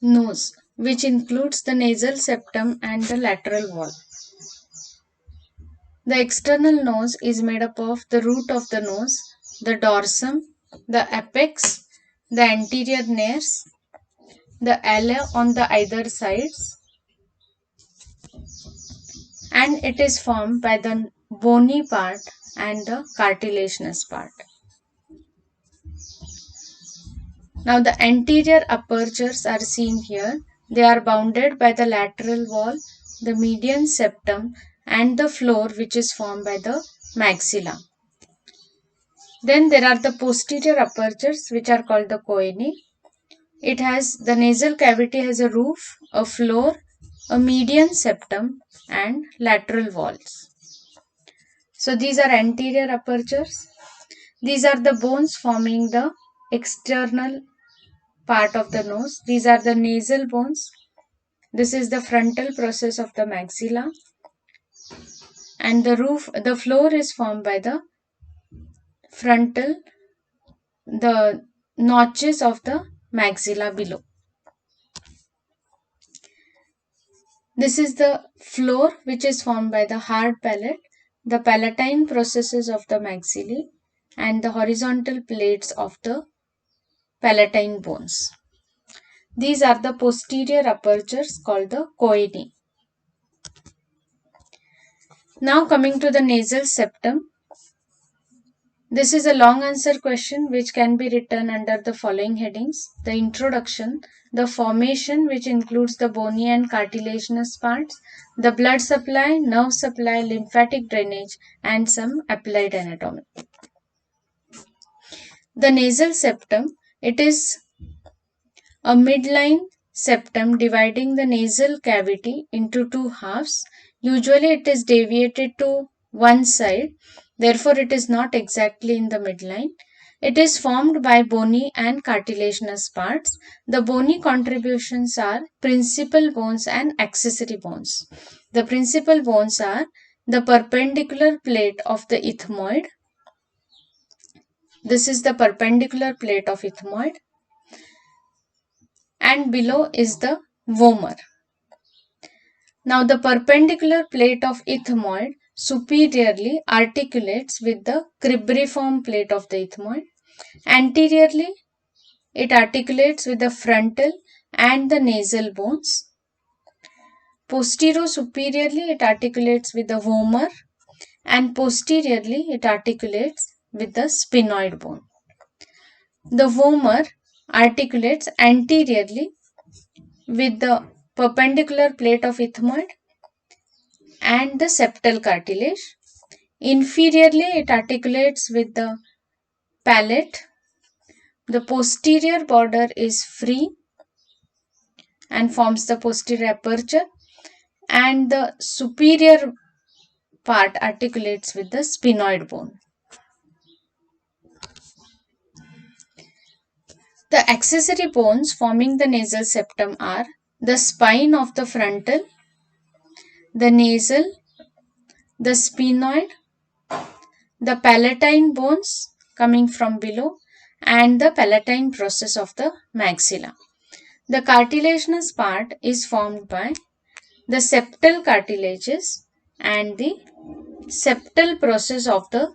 Nose, which includes the nasal septum and the lateral wall. The external nose is made up of the root of the nose, the dorsum, the apex, the anterior nares, the ala on the either sides, and it is formed by the bony part and the cartilaginous part. Now the anterior apertures are seen here. They are bounded by the lateral wall, the median septum, and the floor, which is formed by the maxilla. Then there are the posterior apertures, which are called the choanae. It has the nasal cavity has a roof, a floor, a median septum, and lateral walls. So these are anterior apertures. These are the bones forming the external part of the nose. These are the nasal bones. This is the frontal process of the maxilla. And the floor is formed by the frontal, the notches of the maxilla below. This is the floor, which is formed by the hard palate, the palatine processes of the maxillae, and the horizontal plates of the palatine bones. These are the posterior apertures called the choanae. Now coming to the nasal septum. This is a long answer question which can be written under the following headings. The introduction, the formation which includes the bony and cartilaginous parts, the blood supply, nerve supply, lymphatic drainage, and some applied anatomy. The nasal septum, it is a midline septum dividing the nasal cavity into two halves. Usually it is deviated to one side, therefore it is not exactly in the midline. It is formed by bony and cartilaginous parts. The bony contributions are principal bones and accessory bones. The principal bones are the perpendicular plate of the ethmoid. This is the perpendicular plate of ethmoid. And below is the vomer. Now the perpendicular plate of ethmoid superiorly articulates with the cribriform plate of the ethmoid. Anteriorly, it articulates with the frontal and the nasal bones. Posterior-superiorly, it articulates with the vomer, and posteriorly, it articulates with the sphenoid bone. The vomer articulates anteriorly with the perpendicular plate of ethmoid and the septal cartilage. Inferiorly, it articulates with the palate. The posterior border is free and forms the posterior aperture, and the superior part articulates with the sphenoid bone. The accessory bones forming the nasal septum are the spine of the frontal, the nasal, the sphenoid, the palatine bones coming from below, and the palatine process of the maxilla. The cartilaginous part is formed by the septal cartilages and the septal process of the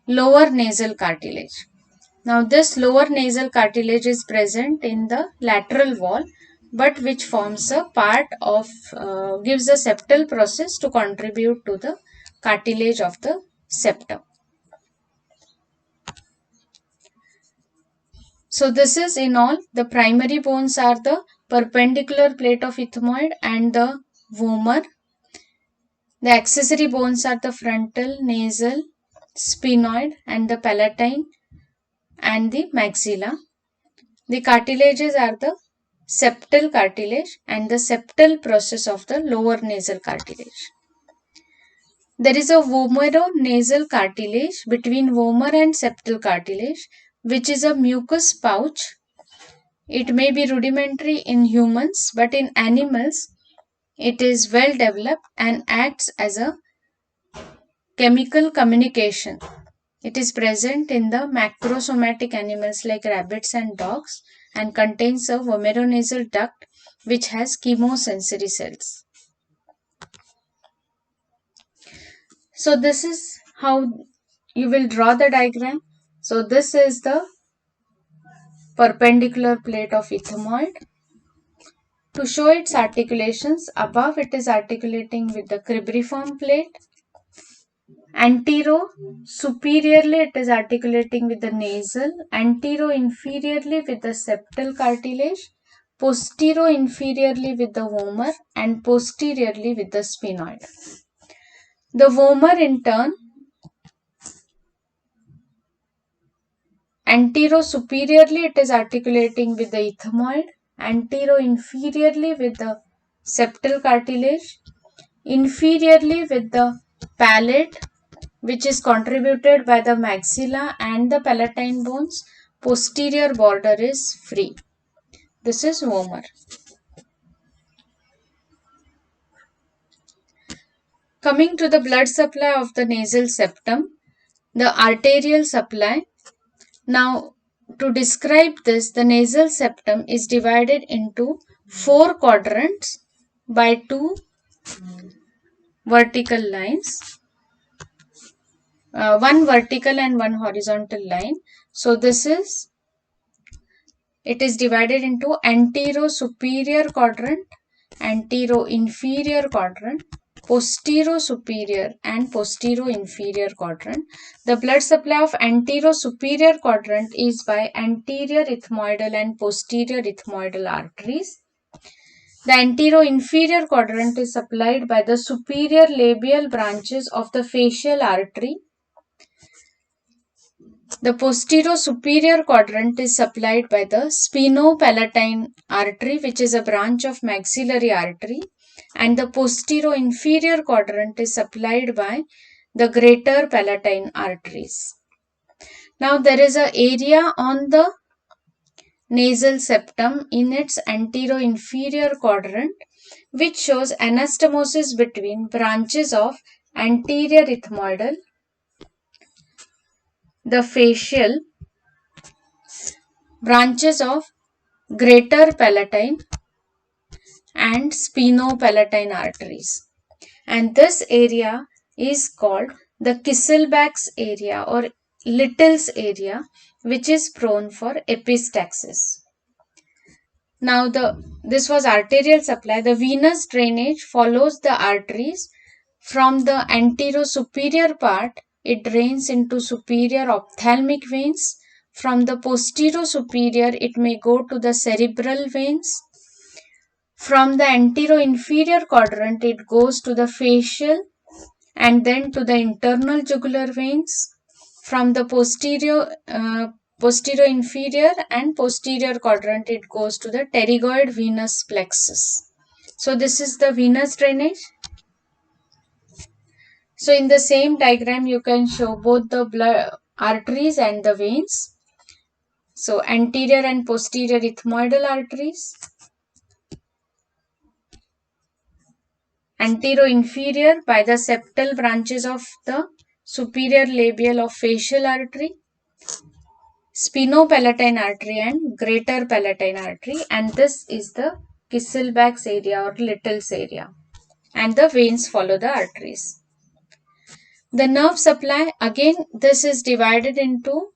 lower nasal cartilage. Now this lower nasal cartilage is present in the lateral wall, but which forms a part of, gives the septal process to contribute to the cartilage of the septum. So this is in all. The primary bones are the perpendicular plate of ethmoid and the vomer. The accessory bones are the frontal, nasal, sphenoid, and the palatine and the maxilla. The cartilages are the septal cartilage and the septal process of the lower nasal cartilage. There is a vomeronasal cartilage between vomer and septal cartilage, which is a mucus pouch. It may be rudimentary in humans, but in animals, it is well developed and acts as a chemical communication. It is present in the macrosomatic animals like rabbits and dogs and contains a vomeronasal duct which has chemosensory cells. So this is how you will draw the diagram. So this is the perpendicular plate of ethmoid. To show its articulations, above it is articulating with the cribriform plate. Antero-superiorly it is articulating with the nasal, antero-inferiorly with the septal cartilage, posterior-inferiorly with the vomer, and posteriorly with the sphenoid. The vomer in turn, antero-superiorly it is articulating with the ethmoid, antero-inferiorly with the septal cartilage, inferiorly with the palate, which is contributed by the maxilla and the palatine bones. Posterior border is free. This is vomer. Coming to the blood supply of the nasal septum, the arterial supply. Now, to describe this, the nasal septum is divided into 4 quadrants by 2 vertical lines, one vertical and one horizontal line. So it is divided into antero-superior quadrant, antero-inferior quadrant, posterior-superior and posterior-inferior quadrant. The blood supply of antero-superior quadrant is by anterior ethmoidal and posterior ethmoidal arteries. The antero-inferior quadrant is supplied by the superior labial branches of the facial artery. The posterior-superior quadrant is supplied by the sphenopalatine artery, which is a branch of maxillary artery, and the posterior-inferior quadrant is supplied by the greater palatine arteries. Now, there is an area on the nasal septum in its antero-inferior quadrant, which shows anastomosis between branches of anterior ethmoidal, the facial, branches of greater palatine and sphenopalatine arteries. And this area is called the Kisselbach's area or Little's area, which is prone for epistaxis. Now this was arterial supply. The venous drainage follows the arteries from the antero-superior part. It drains into superior ophthalmic veins. From the posterior-superior, it may go to the cerebral veins. From the antero-inferior quadrant, it goes to the facial and then to the internal jugular veins. From the posterior inferior and posterior quadrant, it goes to the pterygoid venous plexus. So this is the venous drainage. So in the same diagram, you can show both the blood arteries and the veins. So anterior and posterior ethmoidal arteries, antero-inferior by the septal branches of the superior labial of facial artery, sphenopalatine artery and greater palatine artery, and this is the Kisselbach's area or Little's area, and the veins follow the arteries. The nerve supply, again this is divided into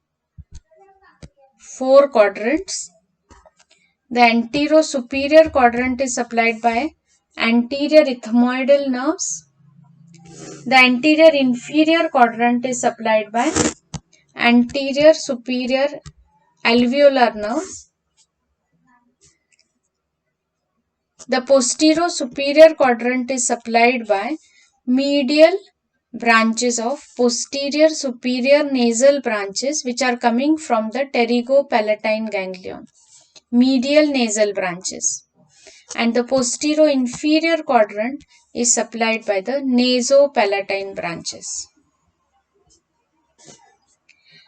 4 quadrants. The antero-superior quadrant is supplied by anterior ethmoidal nerves. The anterior inferior quadrant is supplied by anterior superior alveolar nerves. The posterior superior quadrant is supplied by medial branches of posterior superior nasal branches, which are coming from the pterygopalatine ganglion. Medial nasal branches. And the posterior inferior quadrant is supplied by the nasopalatine branches.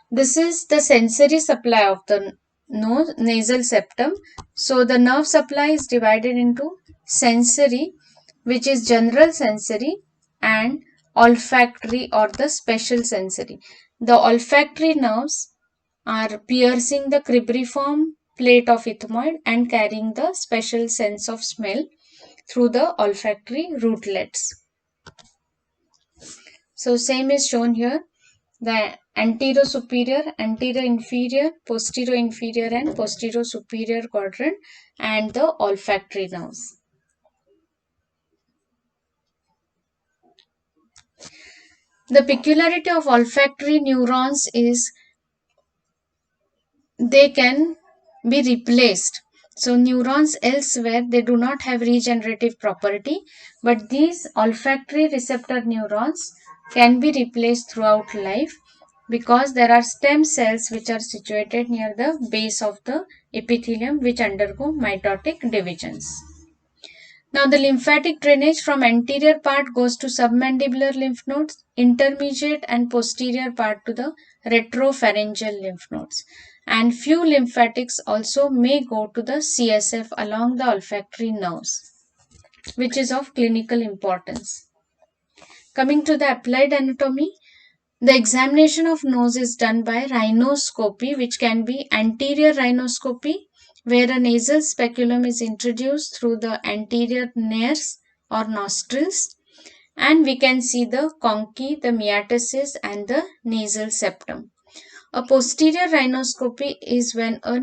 This is the sensory supply of the nasal septum. So the nerve supply is divided into sensory, which is general sensory, and olfactory or the special sensory. The olfactory nerves are piercing the cribriform plate of ethmoid and carrying the special sense of smell through the olfactory rootlets. So same is shown here. The anterior superior, anterior inferior, posterior inferior and posterior superior quadrant and the olfactory nerves. The peculiarity of olfactory neurons is they can be replaced. So neurons elsewhere, they do not have regenerative property, but these olfactory receptor neurons can be replaced throughout life because there are stem cells which are situated near the base of the epithelium which undergo mitotic divisions. Now the lymphatic drainage from anterior part goes to submandibular lymph nodes, intermediate and posterior part to the retropharyngeal lymph nodes. And few lymphatics also may go to the CSF along the olfactory nerves, which is of clinical importance. Coming to the applied anatomy, the examination of nose is done by rhinoscopy, which can be anterior rhinoscopy, where a nasal speculum is introduced through the anterior nares or nostrils, and we can see the conchae, the myiatis, and the nasal septum. A posterior rhinoscopy is when a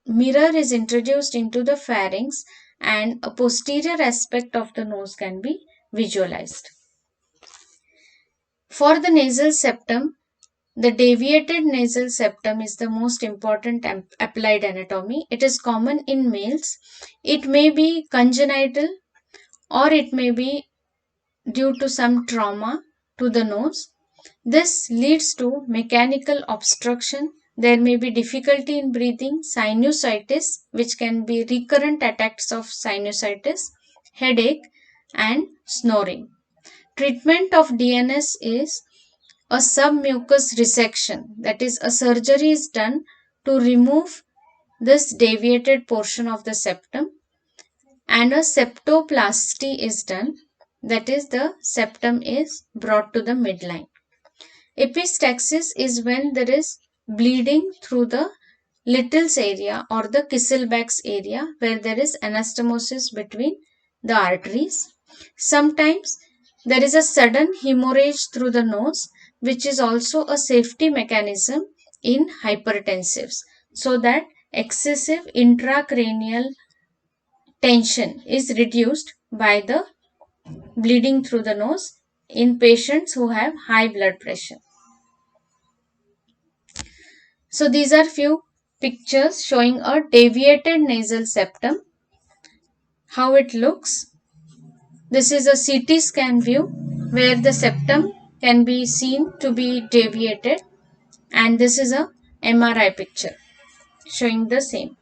mirror is introduced into the pharynx and a posterior aspect of the nose can be visualized. For the nasal septum, the deviated nasal septum is the most important applied anatomy. It is common in males. It may be congenital or it may be due to some trauma to the nose. This leads to mechanical obstruction. There may be difficulty in breathing, sinusitis, which can be recurrent attacks of sinusitis, headache, and snoring. Treatment of DNS is a submucous resection, that is, a surgery is done to remove this deviated portion of the septum, and a septoplasty is done, that is, the septum is brought to the midline. Epistaxis is when there is bleeding through the little's area or the Kisselbach's area where there is anastomosis between the arteries. Sometimes there is a sudden hemorrhage through the nose, which is also a safety mechanism in hypertensives, so that excessive intracranial tension is reduced by the bleeding through the nose in patients who have high blood pressure. So these are few pictures showing a deviated nasal septum, how it looks. This is a CT scan view where the septum can be seen to be deviated, and this is a MRI picture showing the same.